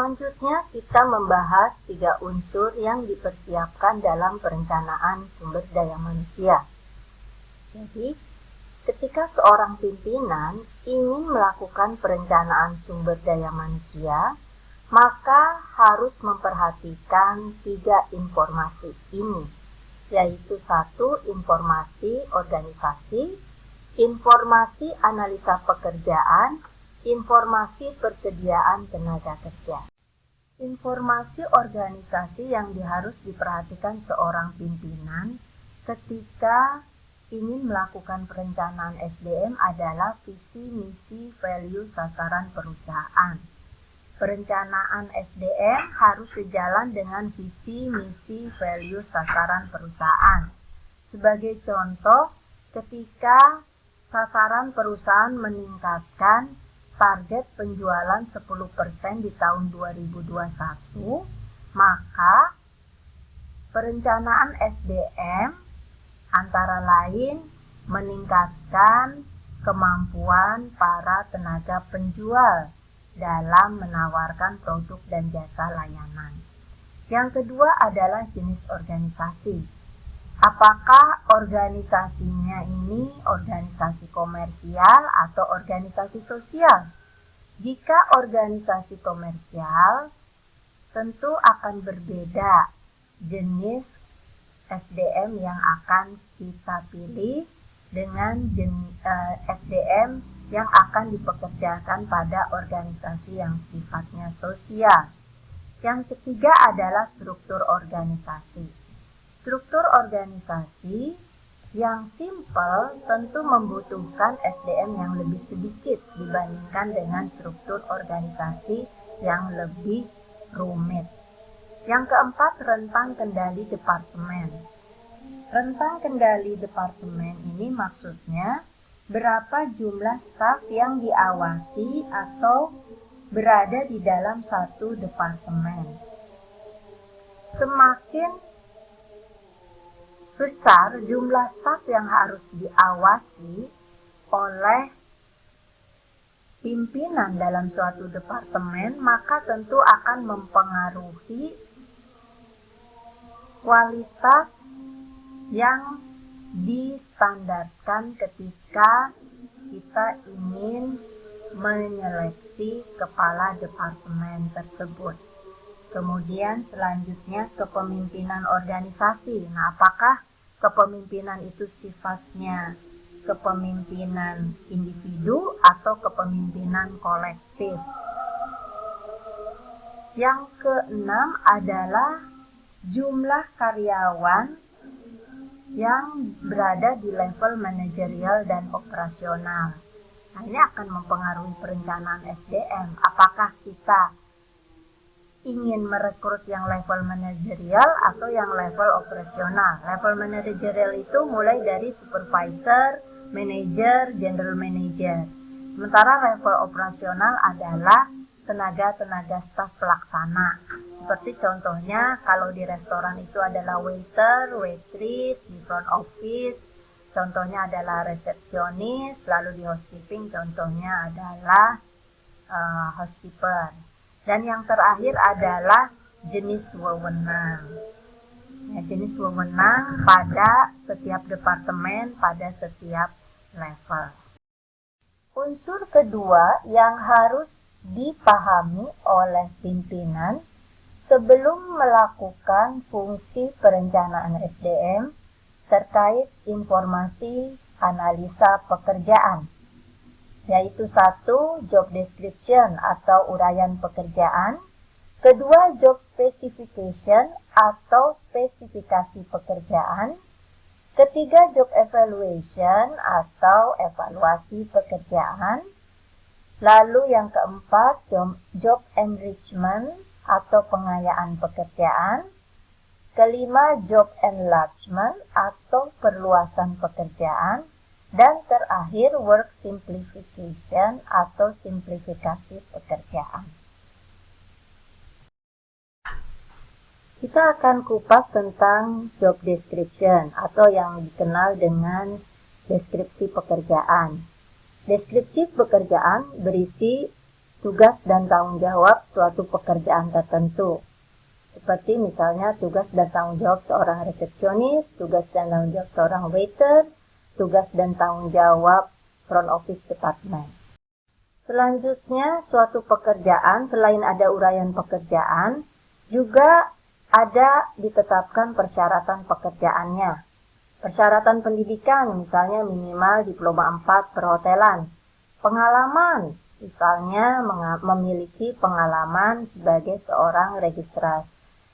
Selanjutnya kita membahas 3 unsur yang dipersiapkan dalam perencanaan sumber daya manusia. Jadi, ketika seorang pimpinan ingin melakukan perencanaan sumber daya manusia, maka harus memperhatikan 3 informasi ini, yaitu 1. Informasi organisasi, informasi analisa pekerjaan, informasi persediaan tenaga kerja. Informasi organisasi yang harus diperhatikan seorang pimpinan ketika ingin melakukan perencanaan SDM adalah visi, misi, value, sasaran perusahaan. Perencanaan SDM harus sejalan dengan visi, misi, value, sasaran perusahaan. Sebagai contoh, ketika sasaran perusahaan meningkatkan target penjualan 10% di tahun 2021, maka perencanaan SDM antara lain meningkatkan kemampuan para tenaga penjual dalam menawarkan produk dan jasa layanan. Yang kedua adalah jenis organisasi. Apakah organisasinya ini organisasi komersial atau organisasi sosial? Jika organisasi komersial, tentu akan berbeda jenis SDM yang akan kita pilih dengan SDM yang akan dipekerjakan pada organisasi yang sifatnya sosial. Yang ketiga adalah struktur organisasi. Struktur organisasi yang simpel tentu membutuhkan SDM yang lebih sedikit dibandingkan dengan struktur organisasi yang lebih rumit. Yang keempat, rentang kendali departemen. Rentang kendali departemen ini maksudnya berapa jumlah staf yang diawasi atau berada di dalam satu departemen. Semakin besar jumlah staf yang harus diawasi oleh pimpinan dalam suatu departemen, maka tentu akan mempengaruhi kualitas yang distandarkan ketika kita ingin menyeleksi kepala departemen tersebut. Kemudian selanjutnya kepemimpinan organisasi. Nah, apakah kepemimpinan itu sifatnya kepemimpinan individu atau kepemimpinan kolektif? Yang keenam adalah jumlah karyawan yang berada di level manajerial dan operasional. Nah, ini akan mempengaruhi perencanaan SDM. Apakah kita ingin merekrut yang level manajerial atau yang level operasional? Level manajerial itu mulai dari supervisor, manager, general manager. Sementara level operasional adalah tenaga-tenaga staf pelaksana. Seperti contohnya kalau di restoran itu adalah waiter, waitress, di front office contohnya adalah resepsionis, lalu di housekeeping contohnya adalah housekeeper. Dan yang terakhir adalah jenis wewenang. Ya, jenis wewenang pada setiap departemen, pada setiap level. Unsur kedua yang harus dipahami oleh pimpinan sebelum melakukan fungsi perencanaan SDM terkait informasi analisa pekerjaan, yaitu 1. Job description atau uraian pekerjaan, kedua job specification atau spesifikasi pekerjaan, ketiga job evaluation atau evaluasi pekerjaan, lalu yang keempat job enrichment atau pengayaan pekerjaan, kelima job enlargement atau perluasan pekerjaan, dan terakhir work simplification atau simplifikasi pekerjaan. Kita akan kupas tentang job description atau yang dikenal dengan deskripsi pekerjaan. Deskripsi pekerjaan berisi tugas dan tanggung jawab suatu pekerjaan tertentu. Seperti misalnya tugas dan tanggung jawab seorang resepsionis, tugas dan tanggung jawab seorang waiter, tugas dan tanggung jawab front office department. Selanjutnya, suatu pekerjaan selain ada uraian pekerjaan, juga ada ditetapkan persyaratan pekerjaannya. Persyaratan pendidikan, misalnya minimal diploma 4 perhotelan. Pengalaman, misalnya memiliki pengalaman sebagai seorang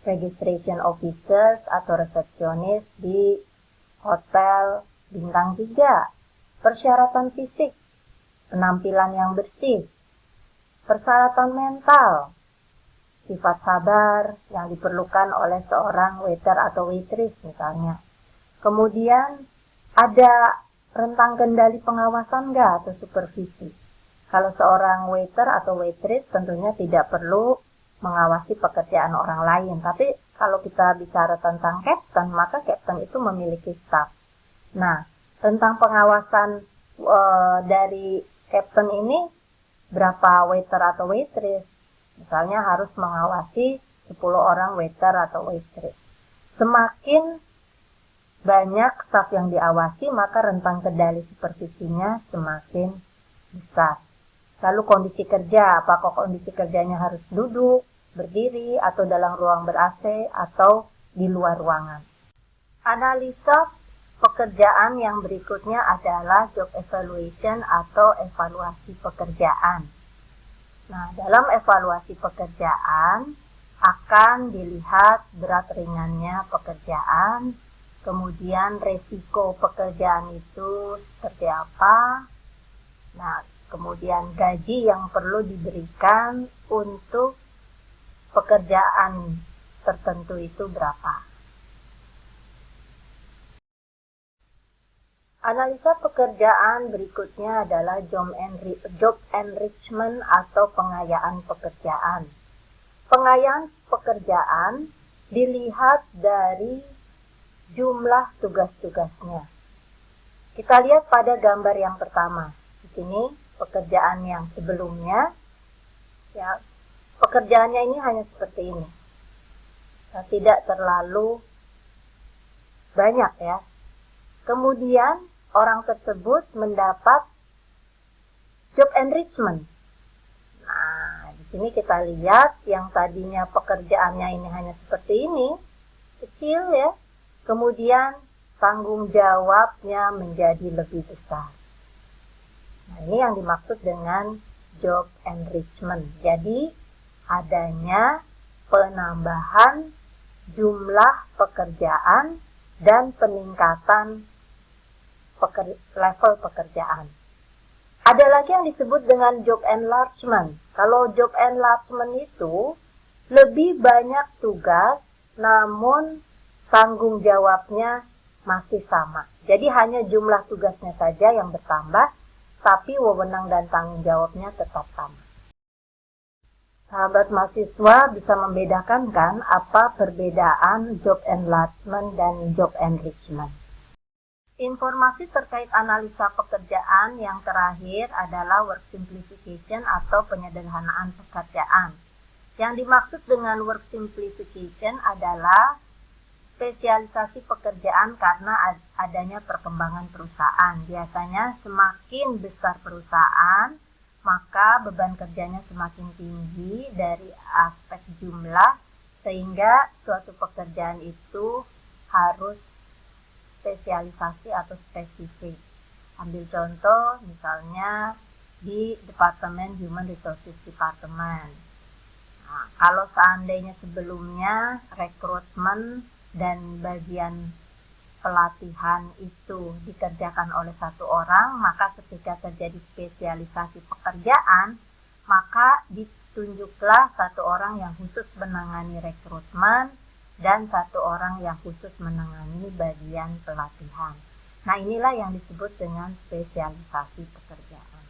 registration officers atau resepsionis di hotel bintang 3. Persyaratan fisik, penampilan yang bersih. Persyaratan mental, sifat sabar yang diperlukan oleh seorang waiter atau waitress misalnya. Kemudian ada rentang kendali pengawasan nggak atau supervisi. Kalau seorang waiter atau waitress tentunya tidak perlu mengawasi pekerjaan orang lain. Tapi kalau kita bicara tentang captain, maka captain itu memiliki staff. Nah, rentang pengawasan dari captain ini berapa waiter atau waitress? Misalnya harus mengawasi 10 orang waiter atau waitress. Semakin banyak staf yang diawasi, maka rentang kendali supervisinya semakin besar. Lalu kondisi kerja, apakah kondisi kerjanya harus duduk, berdiri, atau dalam ruang ber-AC, atau di luar ruangan. Analisa pekerjaan yang berikutnya adalah job evaluation atau evaluasi pekerjaan. Nah, dalam evaluasi pekerjaan akan dilihat berat ringannya pekerjaan, kemudian resiko pekerjaan itu seperti apa. Nah, kemudian gaji yang perlu diberikan untuk pekerjaan tertentu itu berapa. Analisa pekerjaan berikutnya adalah job enrichment atau pengayaan pekerjaan. Pengayaan pekerjaan dilihat dari jumlah tugas-tugasnya. Kita lihat pada gambar yang pertama. Di sini pekerjaan yang sebelumnya, ya, pekerjaannya ini hanya seperti ini. Nah, tidak terlalu banyak ya. Kemudian orang tersebut mendapat job enrichment. Nah, di sini kita lihat yang tadinya pekerjaannya ini hanya seperti ini, kecil ya. Kemudian tanggung jawabnya menjadi lebih besar. Nah, ini yang dimaksud dengan job enrichment. Jadi, adanya penambahan jumlah pekerjaan dan peningkatan level pekerjaan. Ada lagi yang disebut dengan job enlargement. Kalau job enlargement itu lebih banyak tugas, namun tanggung jawabnya masih sama. Jadi hanya jumlah tugasnya saja yang bertambah, tapi wewenang dan tanggung jawabnya tetap sama. Sahabat mahasiswa bisa membedakan kan apa perbedaan job enlargement dan job enrichment. Informasi terkait analisa pekerjaan yang terakhir adalah work simplification atau penyederhanaan pekerjaan. Yang dimaksud dengan work simplification adalah spesialisasi pekerjaan karena adanya perkembangan perusahaan. Biasanya semakin besar perusahaan, maka beban kerjanya semakin tinggi dari aspek jumlah, sehingga suatu pekerjaan itu harus spesialisasi atau spesifik. Ambil contoh misalnya di Departemen Human Resources Department. Nah, kalau seandainya sebelumnya rekrutmen dan bagian pelatihan itu dikerjakan oleh satu orang, maka ketika terjadi spesialisasi pekerjaan, maka ditunjuklah satu orang yang khusus menangani rekrutmen dan satu orang yang khusus menangani bagian pelatihan. Nah, inilah yang disebut dengan spesialisasi pekerjaan.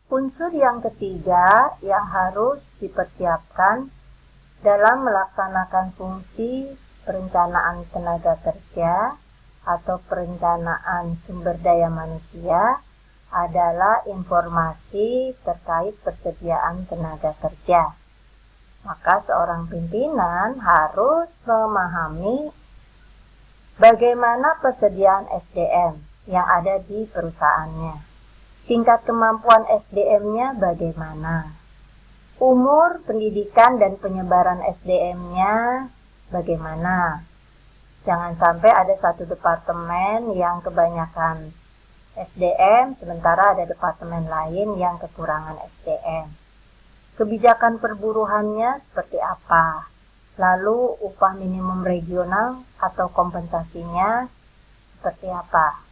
Unsur yang ketiga yang harus dipersiapkan dalam melaksanakan fungsi perencanaan tenaga kerja atau perencanaan sumber daya manusia adalah informasi terkait persediaan tenaga kerja. Maka seorang pimpinan harus memahami bagaimana persediaan SDM yang ada di perusahaannya. Tingkat kemampuan SDM-nya bagaimana? Umur, pendidikan, dan penyebaran SDM-nya bagaimana? Jangan sampai ada satu departemen yang kebanyakan SDM, sementara ada departemen lain yang kekurangan SDM. Kebijakan perburuhannya seperti apa? Lalu upah minimum regional atau kompensasinya seperti apa?